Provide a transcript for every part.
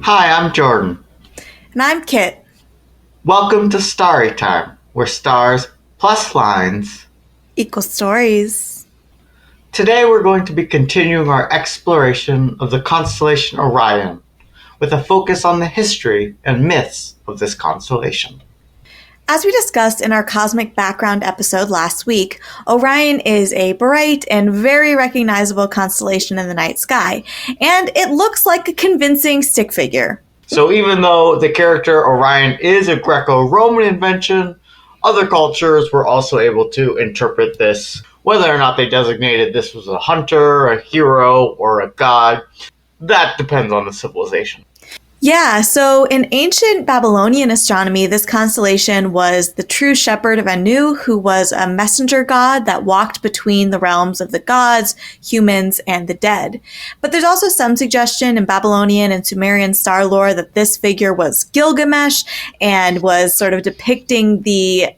Hi, I'm Jordan. And I'm Kit. Welcome to Starry Time, where stars plus lines Equal stories. Today we're going to be continuing our exploration of the constellation Orion, with a focus on the history and myths of this constellation. As we discussed in our cosmic background episode last week, Orion is a bright and very recognizable constellation in the night sky, and it looks like a convincing stick figure. So even though the character Orion is a Greco-Roman invention, other cultures were also able to interpret this, whether or not they designated this was a hunter, a hero, or a god. That depends on the civilization. Yeah, so in ancient Babylonian astronomy, this constellation was the true shepherd of Anu, who was a messenger god that walked between the realms of the gods, humans, and the dead. But there's also some suggestion in Babylonian and Sumerian star lore that this figure was Gilgamesh and was sort of depicting the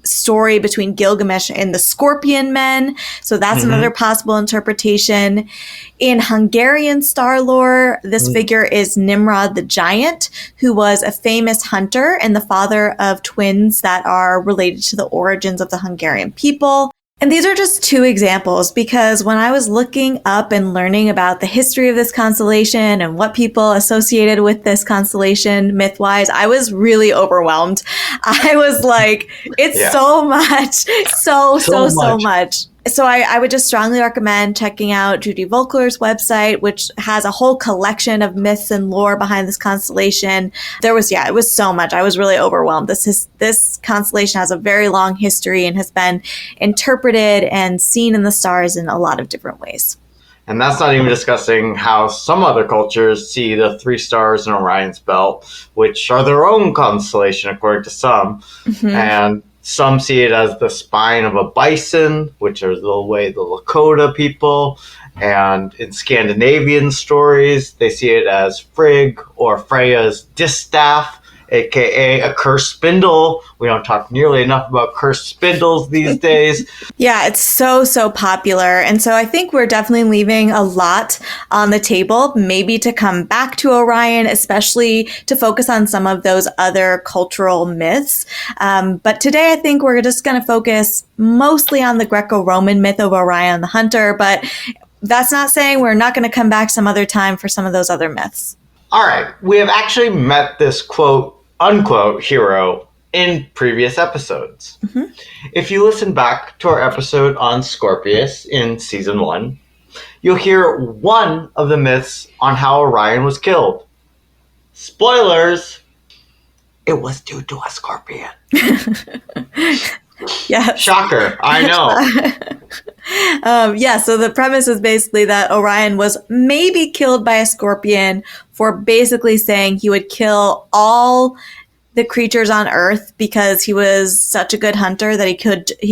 story between Gilgamesh and the Scorpion Men. So that's another possible interpretation. In Hungarian star lore, this figure is Nimrod the Giant, who was a famous hunter and the father of twins that are related to the origins of the Hungarian people. And these are just two examples because when I was looking up and learning about the history of this constellation and what people associated with this constellation myth-wise, I was really overwhelmed. I was like, it's so much, so much. So I would just strongly recommend checking out Judy Volkler's website, which has a whole collection of myths and lore behind this constellation. It was so much. I was really overwhelmed. This constellation has a very long history and has been interpreted and seen in the stars in a lot of different ways. And that's not even discussing how some other cultures see the three stars in Orion's belt, which are their own constellation, according to some. And some see it as the spine of a bison, which is the way the Lakota people. And in Scandinavian stories, they see it as Frigg or Freya's Distaff, aka a cursed spindle. We don't talk nearly enough about cursed spindles these days. Yeah, it's so popular. And so I think we're definitely leaving a lot on the table, maybe to come back to Orion, especially to focus on some of those other cultural myths. But today I think we're just going to focus mostly on the Greco-Roman myth of Orion the Hunter, but that's not saying we're not going to come back some other time for some of those other myths. All right, we have actually met this quote unquote hero in previous episodes. If you listen back to our episode on Scorpius in season 1, you'll hear one of the myths on how Orion was killed. Spoilers, it was due to a scorpion. Yeah. Shocker, I know. So the premise is basically that Orion was maybe killed by a scorpion for basically saying he would kill all the creatures on Earth because he was such a good hunter that he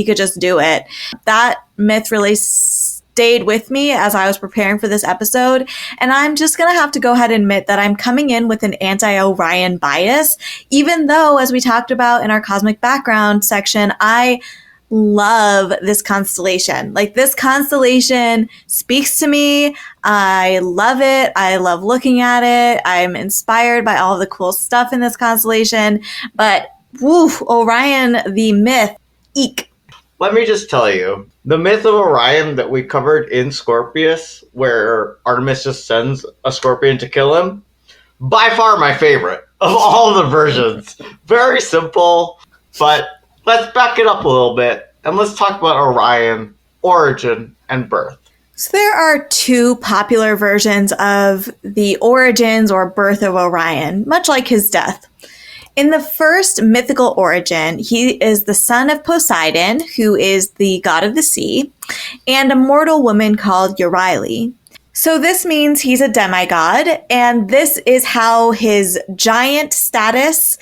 could just do it. That myth really stayed with me as I was preparing for this episode, and I'm just gonna have to go ahead and admit that I'm coming in with an anti-Orion bias, even though, as we talked about in our cosmic background section, I love this constellation. Like, this constellation speaks to me. I love it. I love looking at it. I'm inspired by all the cool stuff in this constellation. But Orion, the myth, eek. Let me just tell you, the myth of Orion that we covered in Scorpius, where Artemis just sends a scorpion to kill him, by far my favorite of all the versions. Very simple, but let's back it up a little bit, and let's talk about Orion, origin, and birth. So there are two popular versions of the origins or birth of Orion, much like his death. In the first mythical origin, he is the son of Poseidon, who is the god of the sea, and a mortal woman called Euryale. So this means he's a demigod, and this is how his giant status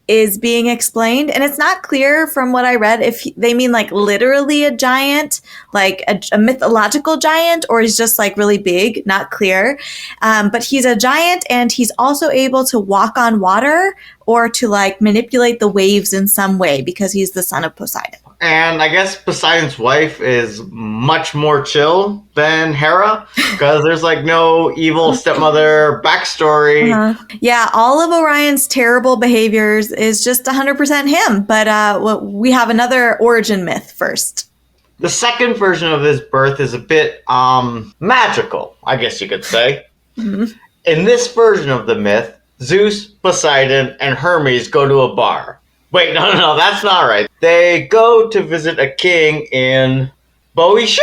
is being explained. And it's not clear from what I read if they mean like literally a giant, like a mythological giant, or he's just like really big, not clear. But he's a giant, and he's also able to walk on water or to like manipulate the waves in some way because he's the son of Poseidon. And I guess Poseidon's wife is much more chill than Hera. because there's like no evil stepmother backstory. Yeah, all of Orion's terrible behaviors is just 100% him. But we have another origin myth first. The second version of his birth is a bit magical, I guess you could say. In this version of the myth, Zeus, Poseidon, and Hermes go to a bar. Wait, no, that's not right. They go to visit a king in Boeotia?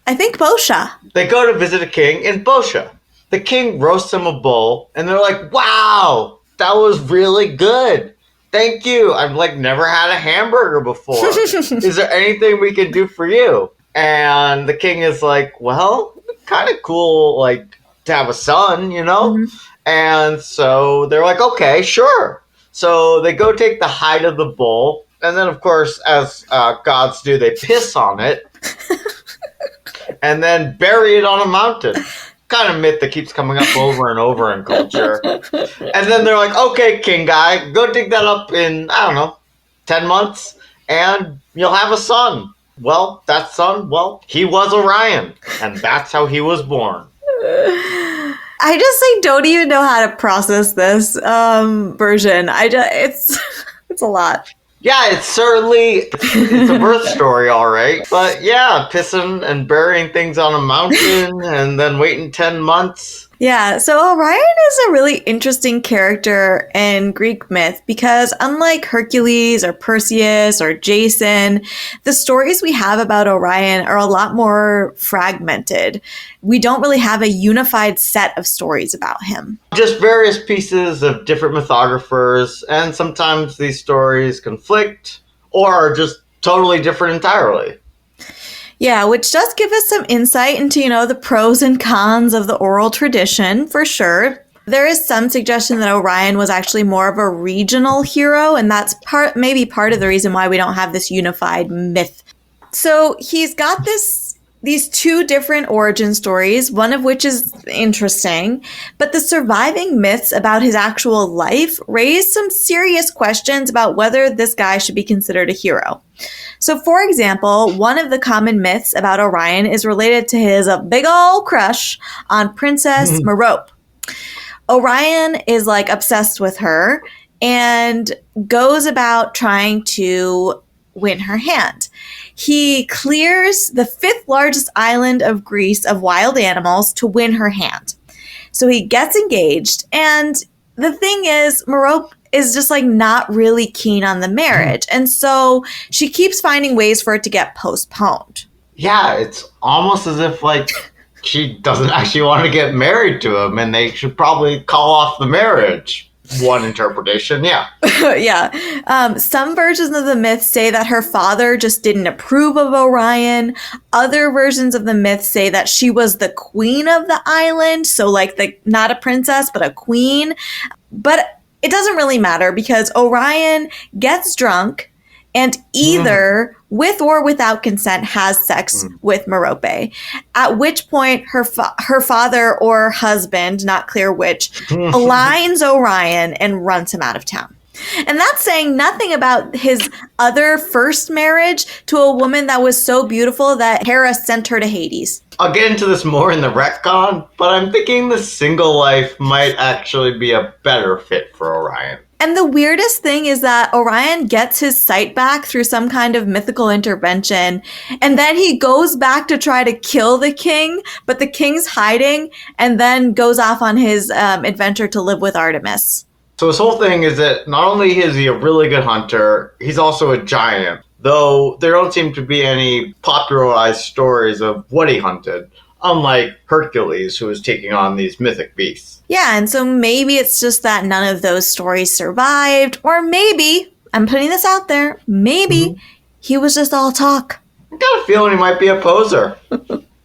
I think Bosha. They go to visit a king in Bosha. The king roasts them a bull, and they're like, wow, that was really good. Thank you. I've like never had a hamburger before. Is there anything we can do for you? And the king is like, well, kind of cool, like to have a son, you know? And so they're like, okay, sure. So they go take the hide of the bull. And then, of course, as gods do, they piss on it. And then bury it on a mountain. Kind of myth that keeps coming up over and over in culture. And then they're like, okay, king guy, go dig that up in, 10 months. And you'll have a son. Well, that son, he was Orion. And that's how he was born. I just don't even know how to process this version. It's a lot. Yeah, it's a birth story, all right. But yeah, pissing and burying things on a mountain and then waiting 10 months. Yeah, so Orion is a really interesting character in Greek myth because unlike Hercules or Perseus or Jason, the stories we have about Orion are a lot more fragmented. We don't really have a unified set of stories about him. Just various pieces of different mythographers, and sometimes these stories conflict or are just totally different entirely. Yeah, which does give us some insight into, the pros and cons of the oral tradition, for sure. There is some suggestion that Orion was actually more of a regional hero, and that's maybe part of the reason why we don't have this unified myth. So he's got these two different origin stories, one of which is interesting, but the surviving myths about his actual life raise some serious questions about whether this guy should be considered a hero. So, for example, one of the common myths about Orion is related to his big ol' crush on Princess Merope. Orion is obsessed with her and goes about trying to win her hand. He clears the 5th largest island of Greece of wild animals to win her hand. So he gets engaged, and the thing is, Merope is just not really keen on the marriage. And so she keeps finding ways for it to get postponed. Yeah, it's almost as if she doesn't actually want to get married to him and they should probably call off the marriage. One interpretation, yeah. Yeah. Some versions of the myth say that her father just didn't approve of Orion. Other versions of the myth say that she was the queen of the island. So not a princess, but a queen. But it doesn't really matter because Orion gets drunk and either with or without consent has sex with Merope, at which point her father or husband, not clear which, aligns Orion and runs him out of town. And that's saying nothing about his other first marriage to a woman that was so beautiful that Hera sent her to Hades. I'll get into this more in the retcon, but I'm thinking the single life might actually be a better fit for Orion. And the weirdest thing is that Orion gets his sight back through some kind of mythical intervention, and then he goes back to try to kill the king, but the king's hiding, and then goes off on his adventure to live with Artemis. So his whole thing is that not only is he a really good hunter, he's also a giant. Though there don't seem to be any popularized stories of what he hunted, unlike Hercules, who was taking on these mythic beasts. Yeah, and so maybe it's just that none of those stories survived, or maybe, I'm putting this out there, maybe he was just all talk. I got a feeling he might be a poser.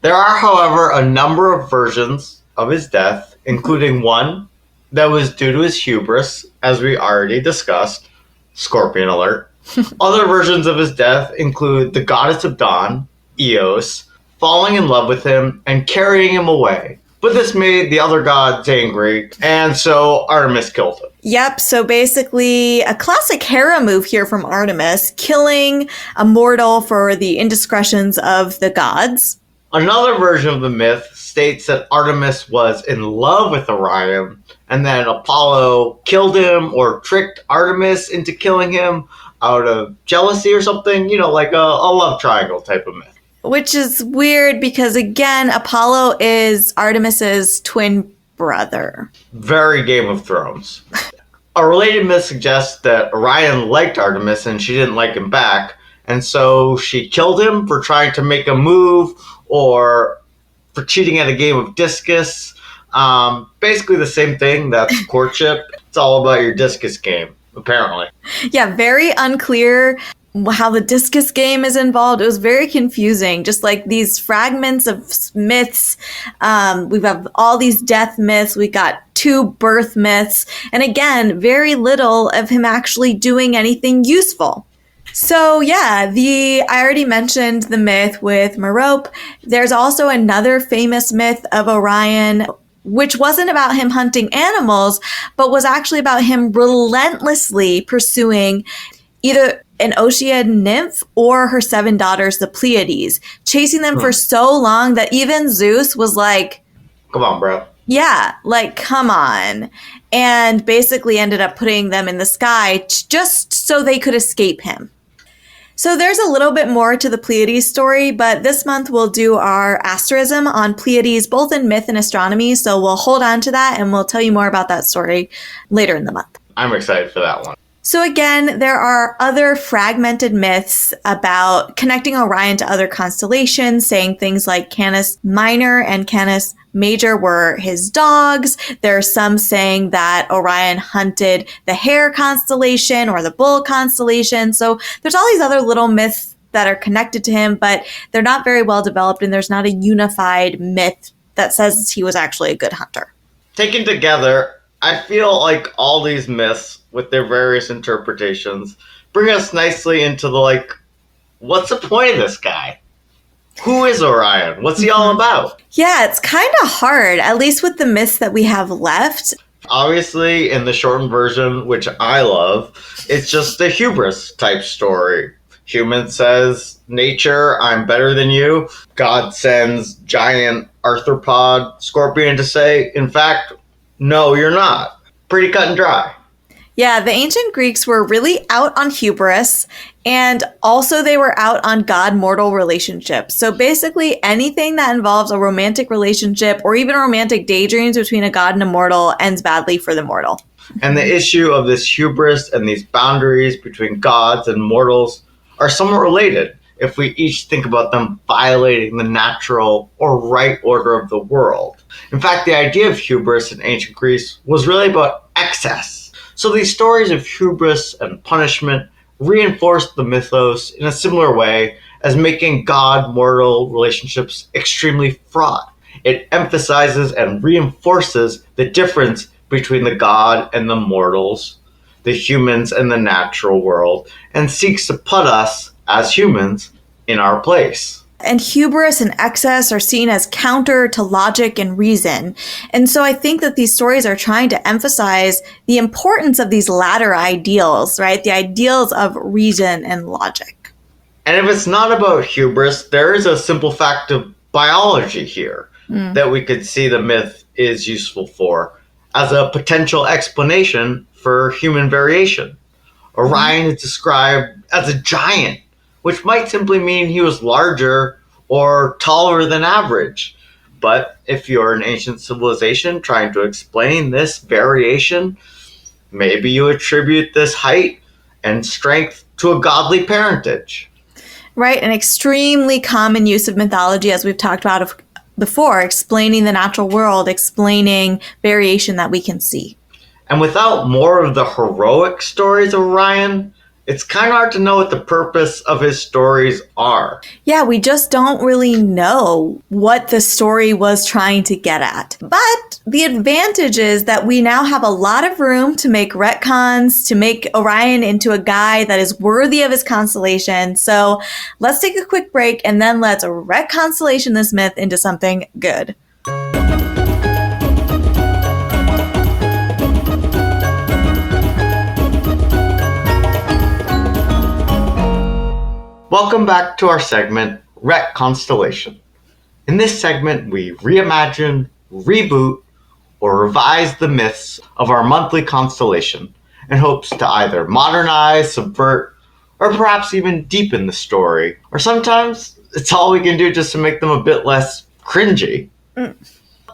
There are, however, a number of versions of his death, including one that was due to his hubris, as we already discussed. Scorpion alert. Other versions of his death include the goddess of dawn, Eos, falling in love with him and carrying him away. But this made the other gods angry, and so Artemis killed him. Yep, so basically a classic Hera move here from Artemis, killing a mortal for the indiscretions of the gods. Another version of the myth states that Artemis was in love with Orion, and then Apollo killed him or tricked Artemis into killing him out of jealousy or something, like a love triangle type of myth. Which is weird because, again, Apollo is Artemis's twin brother. Very Game of Thrones. A related myth suggests that Orion liked Artemis and she didn't like him back, and so she killed him for trying to make a move or for cheating at a game of discus. Basically the same thing. That's courtship. It's all about your discus game, apparently. Yeah, very unclear how the discus game is involved. It was very confusing. Just like these fragments of myths. We have all these death myths. We got 2 birth myths. And again, very little of him actually doing anything useful. So yeah, I already mentioned the myth with Merope. There's also another famous myth of Orion, which wasn't about him hunting animals, but was actually about him relentlessly pursuing either an Ocean nymph or her 7 daughters, the Pleiades, chasing them for so long that even Zeus was like, come on, bro. Yeah, like, come on. And basically ended up putting them in the sky just so they could escape him. So there's a little bit more to the Pleiades story, but this month we'll do our asterism on Pleiades, both in myth and astronomy. So we'll hold on to that and we'll tell you more about that story later in the month. I'm excited for that one. So again, there are other fragmented myths about connecting Orion to other constellations, saying things like Canis Minor and Canis Major were his dogs. There are some saying that Orion hunted the Hare constellation or the Bull constellation. So there's all these other little myths that are connected to him, but they're not very well developed, and there's not a unified myth that says he was actually a good hunter. Taken together, I feel like all these myths, with their various interpretations, bring us nicely into what's the point of this guy? Who is Orion? What's he all about? Yeah, it's kind of hard, at least with the myths that we have left. Obviously, in the shortened version, which I love, it's just a hubris type story. Human says, nature, I'm better than you. God sends giant arthropod scorpion to say, in fact, no, you're not. Pretty cut and dry. Yeah, the ancient Greeks were really out on hubris, and also they were out on god-mortal relationships. So basically anything that involves a romantic relationship or even romantic daydreams between a god and a mortal ends badly for the mortal. And the issue of this hubris and these boundaries between gods and mortals are somewhat related if we each think about them violating the natural or right order of the world. In fact, the idea of hubris in ancient Greece was really about excess. So these stories of hubris and punishment reinforce the mythos in a similar way as making god-mortal relationships extremely fraught. It emphasizes and reinforces the difference between the god and the mortals, the humans and the natural world, and seeks to put us, as humans, in our place. And hubris and excess are seen as counter to logic and reason. And so I think that these stories are trying to emphasize the importance of these latter ideals, right? The ideals of reason and logic. And if it's not about hubris, there is a simple fact of biology here that we could see the myth is useful for as a potential explanation for human variation. Orion is described as a giant, which might simply mean he was larger or taller than average. But if you're an ancient civilization trying to explain this variation, maybe you attribute this height and strength to a godly parentage. Right, an extremely common use of mythology, as we've talked about before, explaining the natural world, explaining variation that we can see. And without more of the heroic stories of Orion, it's kind of hard to know what the purpose of his stories are. Yeah, we just don't really know what the story was trying to get at. But the advantage is that we now have a lot of room to make retcons, to make Orion into a guy that is worthy of his constellation. So let's take a quick break and then let's retconstellation this myth into something good. Welcome back to our segment, Retconstellation. In this segment, we reimagine, reboot, or revise the myths of our monthly constellation in hopes to either modernize, subvert, or perhaps even deepen the story. Or sometimes it's all we can do just to make them a bit less cringy.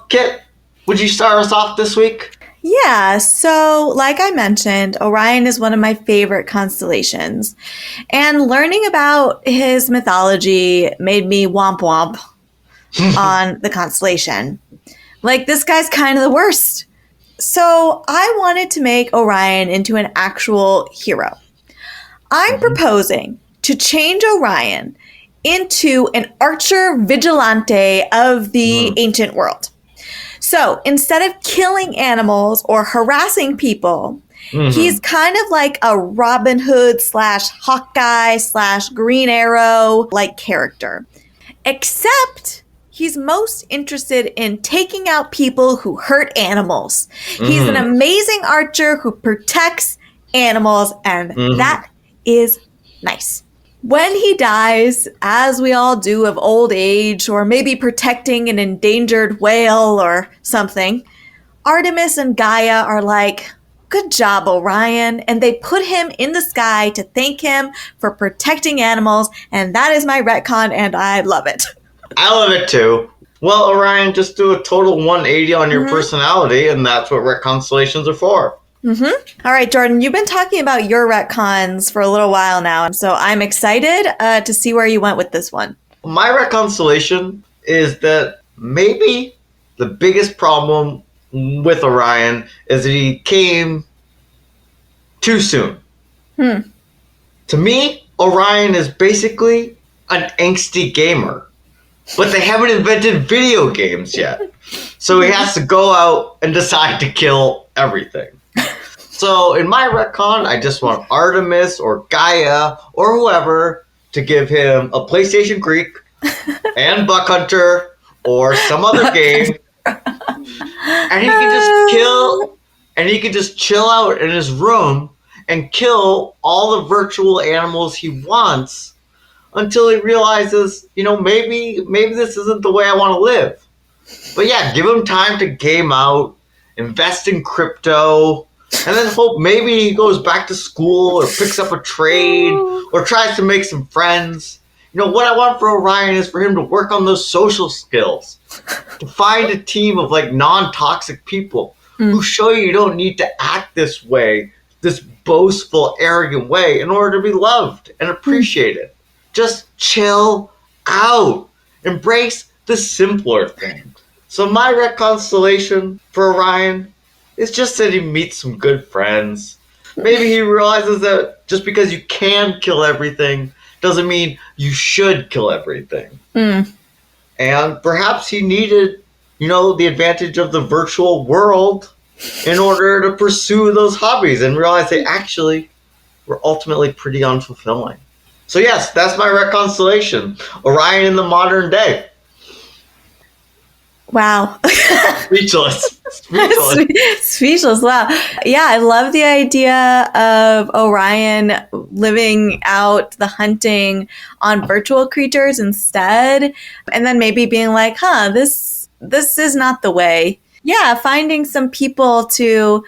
Kit, would you start us off this week? Yeah, so like I mentioned, Orion is one of my favorite constellations. And learning about his mythology made me womp womp on the constellation. Like, this guy's kind of the worst. So I wanted to make Orion into an actual hero. I'm proposing to change Orion into an archer vigilante of the ancient world. So instead of killing animals or harassing people, he's kind of like a Robin Hood / Hawkeye / Green Arrow like character. Except he's most interested in taking out people who hurt animals. He's an amazing archer who protects animals, and that is nice. When he dies, as we all do of old age, or maybe protecting an endangered whale or something, Artemis and Gaia are like, "Good job, Orion," and they put him in the sky to thank him for protecting animals, and that is my retcon, and I love it. I love it too. Well, Orion, just do a total 180 on your personality, and that's what Retconstellations are for. All right, Jordan, you've been talking about your retcons for a little while now, so I'm excited to see where you went with this one. My Retconstellation is that maybe the biggest problem with Orion is that he came too soon. To me, Orion is basically an angsty gamer, but they haven't invented video games yet. So he has to go out and decide to kill everything. So in my retcon, I just want Artemis or Gaia or whoever to give him a PlayStation Greek and Buck Hunter or some other game. And he can just kill, and he can just chill out in his room and kill all the virtual animals he wants until he realizes, maybe this isn't the way I want to live. But yeah, give him time to game out, invest in crypto, and then hope maybe he goes back to school or picks up a trade or tries to make some friends. What I want for Orion is for him to work on those social skills, to find a team of non-toxic people who show you don't need to act this way, this boastful, arrogant way in order to be loved and appreciated. Just chill out. Embrace the simpler things. So my Retconstellation for Orion is just that he meets some good friends. Maybe he realizes that just because you can kill everything doesn't mean you should kill everything. And perhaps he needed, the advantage of the virtual world in order to pursue those hobbies and realize they actually were ultimately pretty unfulfilling. So yes, that's my Retconstellation. Orion in the modern day. Wow. Speechless. Speechless. Wow. Yeah, I love the idea of Orion living out the hunting on virtual creatures instead, and then maybe being like, this is not the way. Yeah, finding some people to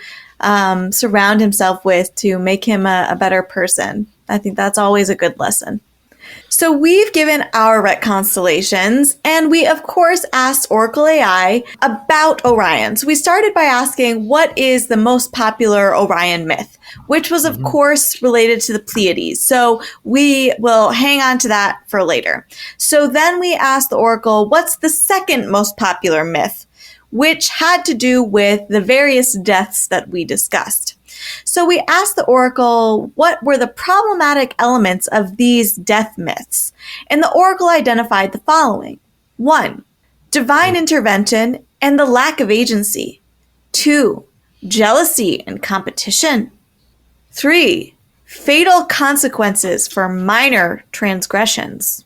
surround himself with to make him a better person. I think that's always a good lesson. So we've given our Retconstellations, and we of course asked Oracle AI about Orion. So we started by asking, what is the most popular Orion myth? Which was of course related to the Pleiades. So we will hang on to that for later. So then we asked the Oracle, what's the second most popular myth? Which had to do with the various deaths that we discussed. So we asked the Oracle, what were the problematic elements of these death myths? And the Oracle identified the following. 1, divine intervention and the lack of agency. 2, jealousy and competition. 3, fatal consequences for minor transgressions.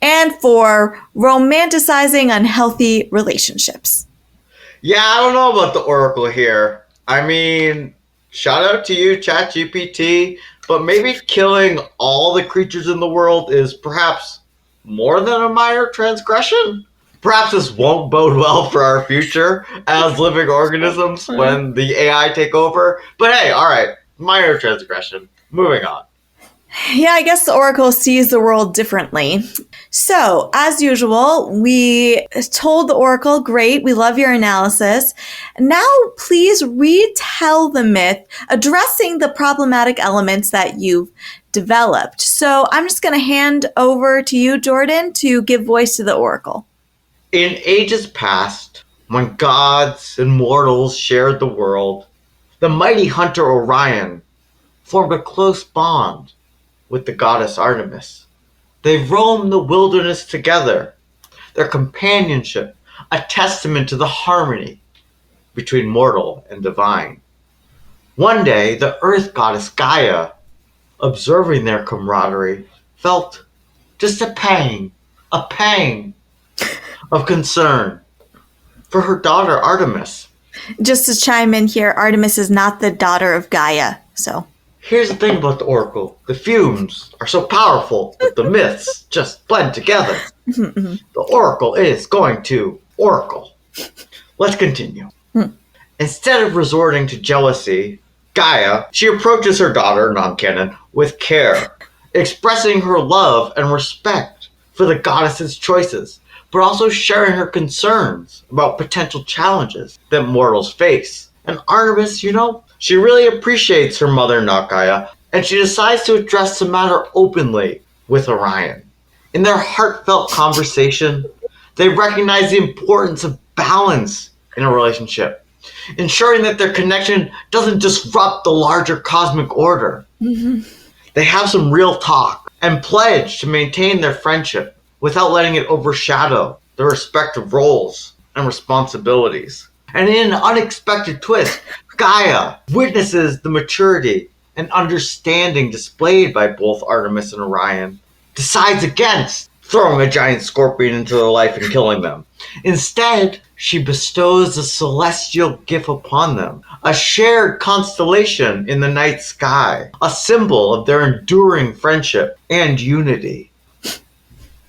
And 4, romanticizing unhealthy relationships. Yeah, I don't know about the Oracle here. I mean, shout out to you, ChatGPT, but maybe killing all the creatures in the world is perhaps more than a minor transgression? Perhaps this won't bode well for our future as living organisms when the AI take over. But hey, all right, minor transgression. Moving on. Yeah, I guess the Oracle sees the world differently. So, as usual, we told the Oracle, great, we love your analysis. Now, please retell the myth, addressing the problematic elements that you've developed. So, I'm just going to hand over to you, Jordan, to give voice to the Oracle. In ages past, when gods and mortals shared the world, the mighty hunter Orion formed a close bond with the goddess Artemis. They roamed the wilderness together, their companionship a testament to the harmony between mortal and divine. One day, the earth goddess Gaia, observing their camaraderie, felt just a pang of concern for her daughter Artemis. Just to chime in here, Artemis is not the daughter of Gaia, so... Here's the thing about the Oracle. The fumes are so powerful that the myths just blend together. The Oracle is going to Oracle. Let's continue. Instead of resorting to jealousy, Gaia, she approaches her daughter, non-canon, with care, expressing her love and respect for the goddess's choices, but also sharing her concerns about potential challenges that mortals face. And Artemis, she really appreciates her mother, not Gaia, and she decides to address the matter openly with Orion. In their heartfelt conversation, they recognize the importance of balance in a relationship, ensuring that their connection doesn't disrupt the larger cosmic order. They have some real talk and pledge to maintain their friendship without letting it overshadow their respective roles and responsibilities. And in an unexpected twist, Gaia witnesses the maturity and understanding displayed by both Artemis and Orion, decides against throwing a giant scorpion into their life and killing them. Instead, she bestows a celestial gift upon them, a shared constellation in the night sky, a symbol of their enduring friendship and unity.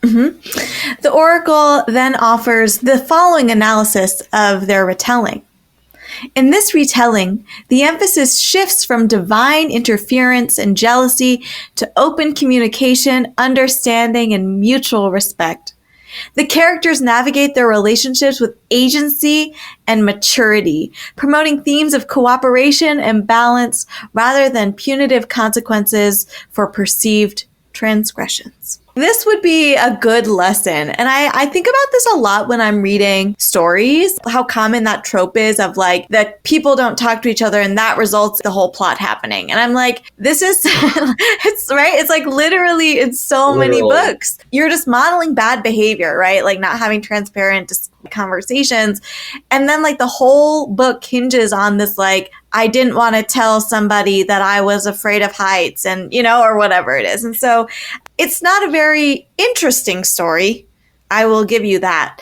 The Oracle then offers the following analysis of their retelling. In this retelling, the emphasis shifts from divine interference and jealousy to open communication, understanding, and mutual respect. The characters navigate their relationships with agency and maturity, promoting themes of cooperation and balance rather than punitive consequences for perceived transgressions. This would be a good lesson. And I think about this a lot when I'm reading stories, how common that trope is of like that people don't talk to each other and that results in the whole plot happening. And I'm like, this is, it's right. It's like literally in so many books, you're just modeling bad behavior, right? Like not having transparent conversations. And then like the whole book hinges on this, like, I didn't want to tell somebody that I was afraid of heights and, or whatever it is. And so it's not a very interesting story. I will give you that.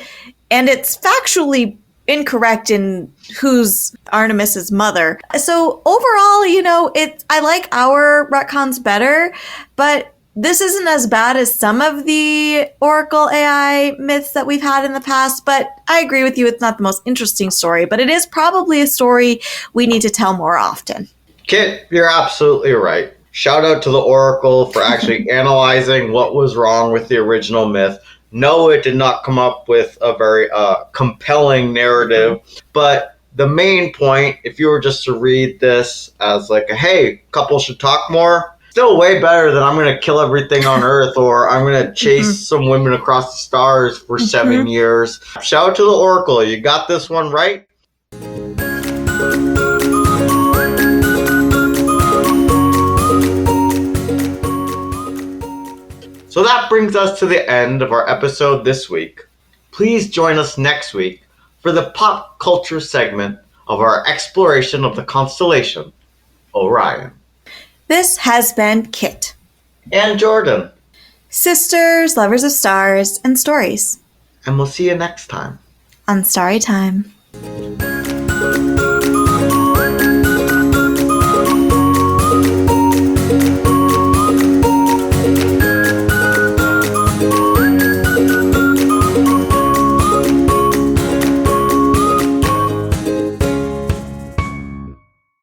And it's factually incorrect in who's Artemis's mother. So overall, I like our retcons better, but this isn't as bad as some of the Oracle AI myths that we've had in the past, but I agree with you. It's not the most interesting story, but it is probably a story we need to tell more often. Kit, you're absolutely right. Shout out to the Oracle for actually analyzing what was wrong with the original myth. No, it did not come up with a very compelling narrative, but the main point, if you were just to read this as like, hey, couples should talk more, still way better than I'm going to kill everything on Earth or I'm going to chase some women across the stars for 7 years. Shout out to the Oracle. You got this one right. So that brings us to the end of our episode this week. Please join us next week for the pop culture segment of our exploration of the constellation, Orion. This has been Kit. And Jordan. Sisters, lovers of stars, and stories. And we'll see you next time. On Starry Time.